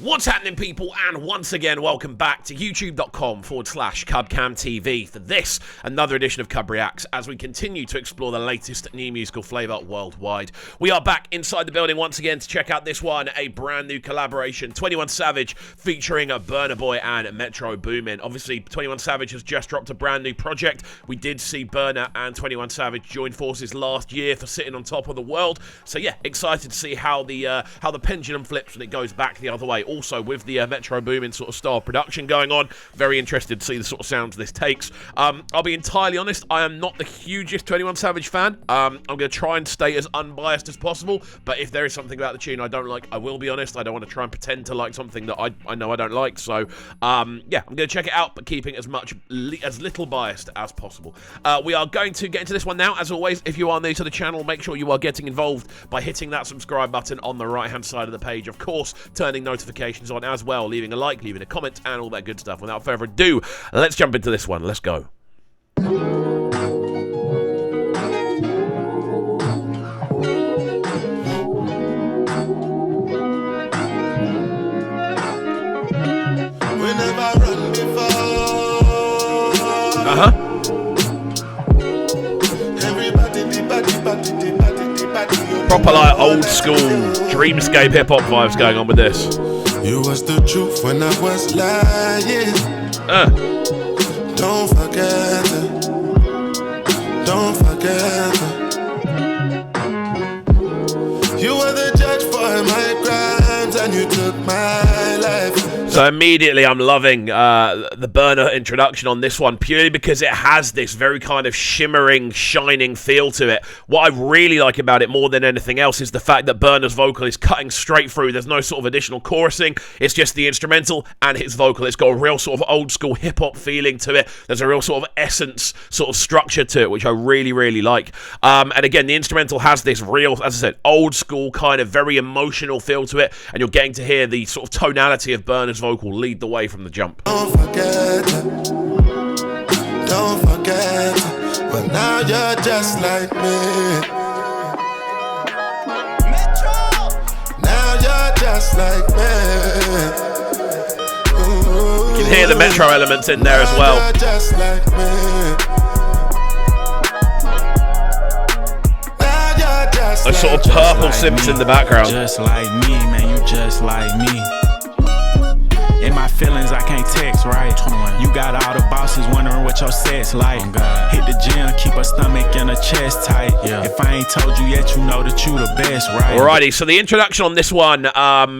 What's happening, people? And once again, welcome back to youtube.com/CubCamTV for this, another edition of CUBREACTS, as we continue to explore the latest new musical flavour worldwide. We are back inside the building once again to check out this one, a brand new collaboration, 21 Savage featuring Burna Boy and Metro Boomin. Obviously, 21 Savage has just dropped a brand new project. We did see Burna and 21 Savage join forces last year for Sitting on Top of the World. So yeah, excited to see how the pendulum flips when it goes back the other way. Also, with the Metro Boomin sort of style production going on, very interested to see the sort of sounds this takes. I'll be entirely honest, I am not the hugest 21 Savage fan. I'm going to try and stay as unbiased as possible, but if there is something about the tune I don't like, I will be honest. I don't want to try and pretend to like something that I know I don't like. So, yeah, I'm going to check it out, but keeping as little biased as possible. We are going to get into this one now. As always, if you are new to the channel, make sure you are getting involved by hitting that subscribe button on the right-hand side of the page. Of course, turning notifications on as well, leaving a like, leaving a comment, and all that good stuff. Without further ado, let's jump into this one. Let's go. Proper like old school dreamscape hip hop vibes going on with this. You was the truth when I was lying. Don't forget it. Don't forget it. You were the judge for my crimes and you took my life. So immediately I'm loving the Burna introduction on this one, purely because it has this very kind of shimmering, shining feel to it. What I really like about it more than anything else is the fact that Burna's vocal is cutting straight through. There's no sort of additional chorusing. It's just the instrumental and his vocal. It's got a real sort of old school hip hop feeling to it. There's a real sort of essence, sort of structure to it, which I really, really like. And again, the instrumental has this real, as I said, old school kind of very emotional feel to it. And you're getting to hear the sort of tonality of Burna's vocal lead the way from the jump. Don't forget it. Don't forget it. But now you're just like me. Metro. Now you're just like me. Ooh. You can hear the Metro elements in there as well. You're just like me. Now you're just Those sort of purple synths in the background. Just like me, man, you just like me. In my feelings, I can't text, right? 21. You got all the bosses wondering what your set's like. Hit the gym, keep a stomach and a chest tight. Yeah. If I ain't told you yet, you know that you the best, right? Alrighty, so the introduction on this one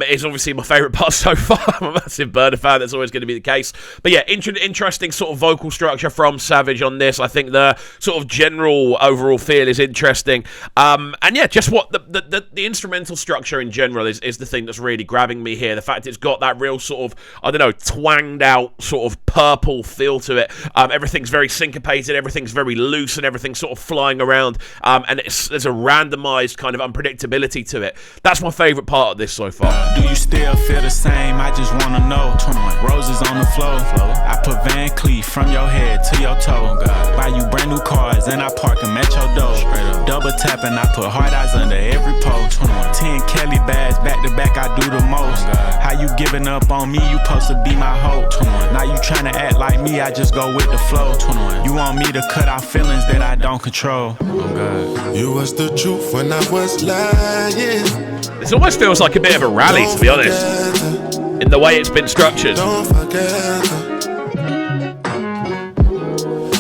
is obviously my favourite part so far. I'm a massive Burna fan, that's always going to be the case. But yeah, interesting sort of vocal structure from Savage on this. I think the sort of general overall feel is interesting. And yeah, just what the instrumental structure in general is the thing that's really grabbing me here. The fact it's got that real sort of, I don't know, twanged out sort of purple feel to it. Everything's very syncopated, everything's very loose, and everything's sort of flying around. And there's a randomized kind of unpredictability to it. That's my favorite part of this so far. Do you still feel the same? I just wanna know. 21. Roses on the floor. I put Van Cleef from your head to your toe. Buy you brand new cars and I park them at your door. Double tapping, I put hard eyes under every post. 10 Kelly bags back to back, I do the most. How you giving up on me? You supposed to be my hope. Now you trying to act like me, I just go with the flow. You want me to cut out feelings that I don't control. You was the truth when I was lying. This almost feels like a bit of a rally, to be honest, in the way it's been structured. Don't forget.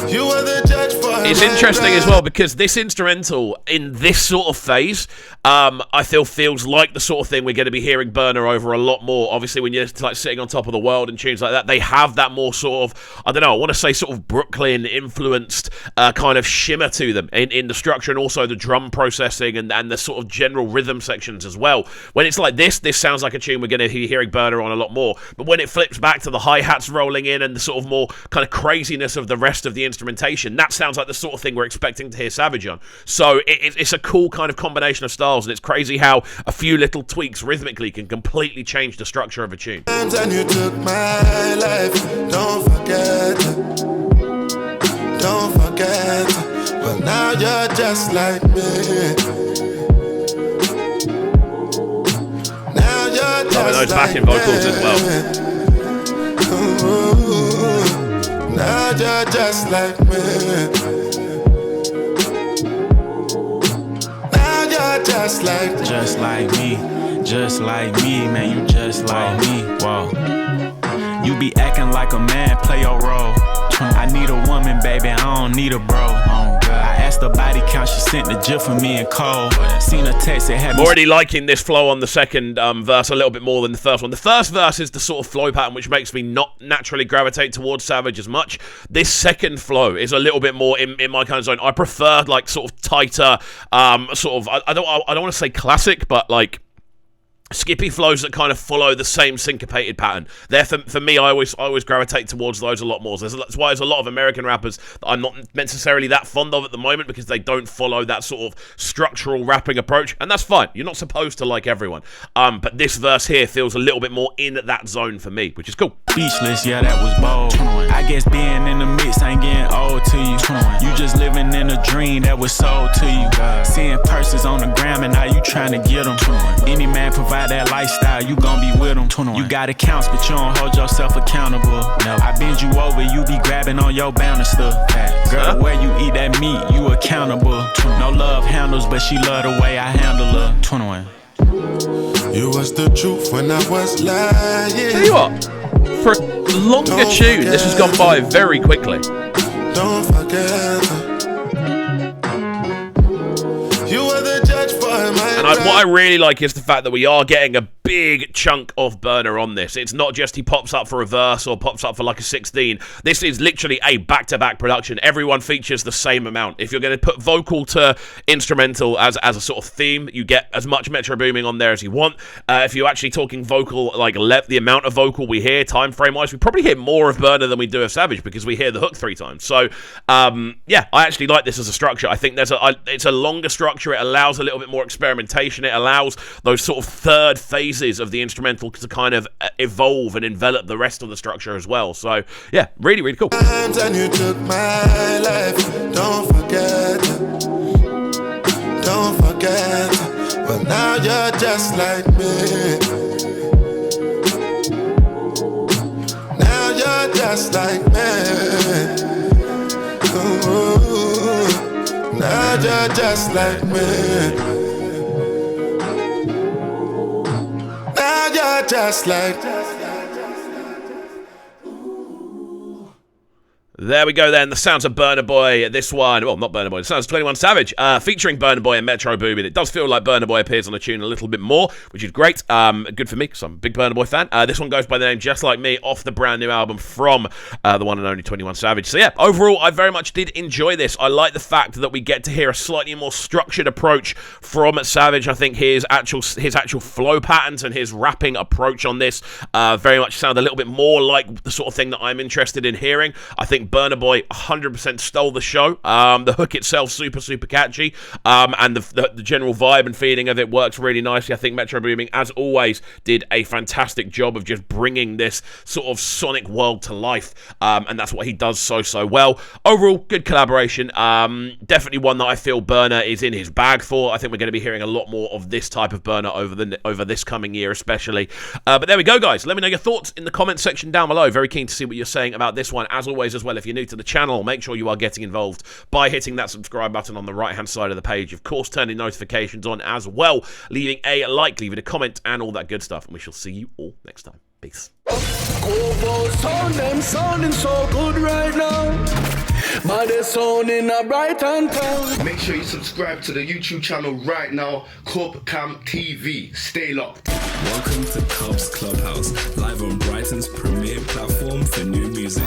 You were the judge for It's interesting as well because this instrumental in this sort of phase, I feel feels like the sort of thing we're going to be hearing Burna over a lot more. Obviously, when you're like Sitting on Top of the World and tunes like that, they have that more sort of, I don't know, I want to say sort of Brooklyn influenced kind of shimmer to them in the structure and also the drum processing and the sort of general rhythm sections as well. When it's like this sounds like a tune we're going to be hearing Burna on a lot more. But when it flips back to the hi-hats rolling in and the sort of more kind of craziness of the rest of the instrumentation, that sounds like the sort of thing we're expecting to hear Savage on. So it's a cool kind of combination of styles, and it's crazy how a few little tweaks rhythmically can completely change the structure of a tune. And you took my life. Don't forget it. Don't forget it. But now you're just like me. Now you're Loving those backing vocals as well. Ooh, now you're just like me. Now you're just like me. Just like me, man, you just like me. Whoa. You be acting like a man, play your role. I need a woman, baby, I don't need a bro. I asked the body count, she sent the gif for me and Cole. Seen a text that had I'm already liking this flow on the second verse a little bit more than the first one. The first verse is the sort of flow pattern which makes me not naturally gravitate towards Savage as much. This second flow is a little bit more in my kind of zone. I prefer like sort of tighter, sort of, I don't want to say classic, but like skippy flows that kind of follow the same syncopated pattern. There, for me, I always gravitate towards those a lot more. So that's why there's a lot of American rappers that I'm not necessarily that fond of at the moment, because they don't follow that sort of structural rapping approach, and that's fine. You're not supposed to like everyone. But this verse here feels a little bit more in that zone for me, which is cool. Speechless, yeah, that was bold. I guess being in the mix ain't getting old to you. You just living in a dream that was sold to you. Seeing purses on the gram and now you trying to get them. Any man provide that lifestyle, you gon' be with them. You got accounts, but you don't hold yourself accountable. I bend you over, you be grabbing on your bound stuff. Girl, where you eat that meat, you accountable. No love handles, but she love the way I handle her. 21. You was the truth when I was lying. Tell you what, for a longer tune, this has gone by very quickly. Don't forget. You were the judge for my And what I really like is the fact that we are getting a big chunk of Burna on this. It's not just he pops up for a verse or pops up for like a 16. This is literally a back-to-back production. Everyone features the same amount. If you're going to put vocal to instrumental as a sort of theme, you get as much Metro Boomin on there as you want. If you're actually talking vocal, like the amount of vocal we hear time frame-wise, we probably hear more of Burna than we do of Savage, because we hear the hook 3 times. So, yeah, I actually like this as a structure. I think it's a longer structure. It allows a little bit more experimentation. It allows those sort of third phases of the instrumental to kind of evolve and envelop the rest of the structure as well. So yeah, really, really cool. Times and you took my life. Don't forget. Don't forget. But now you're just like me. Now you're just like me. Ooh, now you're just like me. Now you're just like. There we go then, the sounds of Burna Boy, this one, well, not Burna Boy, the sounds of 21 Savage, featuring Burna Boy and Metro Boomin. It does feel like Burna Boy appears on the tune a little bit more, which is great, good for me, because I'm a big Burna Boy fan. This one goes by the name Just Like Me, off the brand new album from the one and only 21 Savage. So yeah, overall, I very much did enjoy this. I like the fact that we get to hear a slightly more structured approach from Savage. I think his actual flow patterns and his rapping approach on this very much sound a little bit more like the sort of thing that I'm interested in hearing. I think Burna Boy 100% stole the show. The hook itself super catchy, and the general vibe and feeling of it works really nicely. I think Metro Boomin, as always, did a fantastic job of just bringing this sort of sonic world to life, and that's what he does so well. Overall, good collaboration. Definitely one that I feel Burna is in his bag for. I think we're going to be hearing a lot more of this type of Burna over this coming year especially. But there we go, guys. Let me know your thoughts in the comment section down below. Very keen to see what you're saying about this one, as always, as well. If you're new to the channel, make sure you are getting involved by hitting that subscribe button on the right hand side of the page. Of course, turning notifications on as well, leaving a like, leaving a comment, and all that good stuff. And we shall see you all next time. Peace. Sounding so good right now. But they're sounding a bright and town. Make sure you subscribe to the YouTube channel right now, CUBREACTS TV. Stay locked. Welcome to Cubs Clubhouse, live on Brighton's premier platform for new music.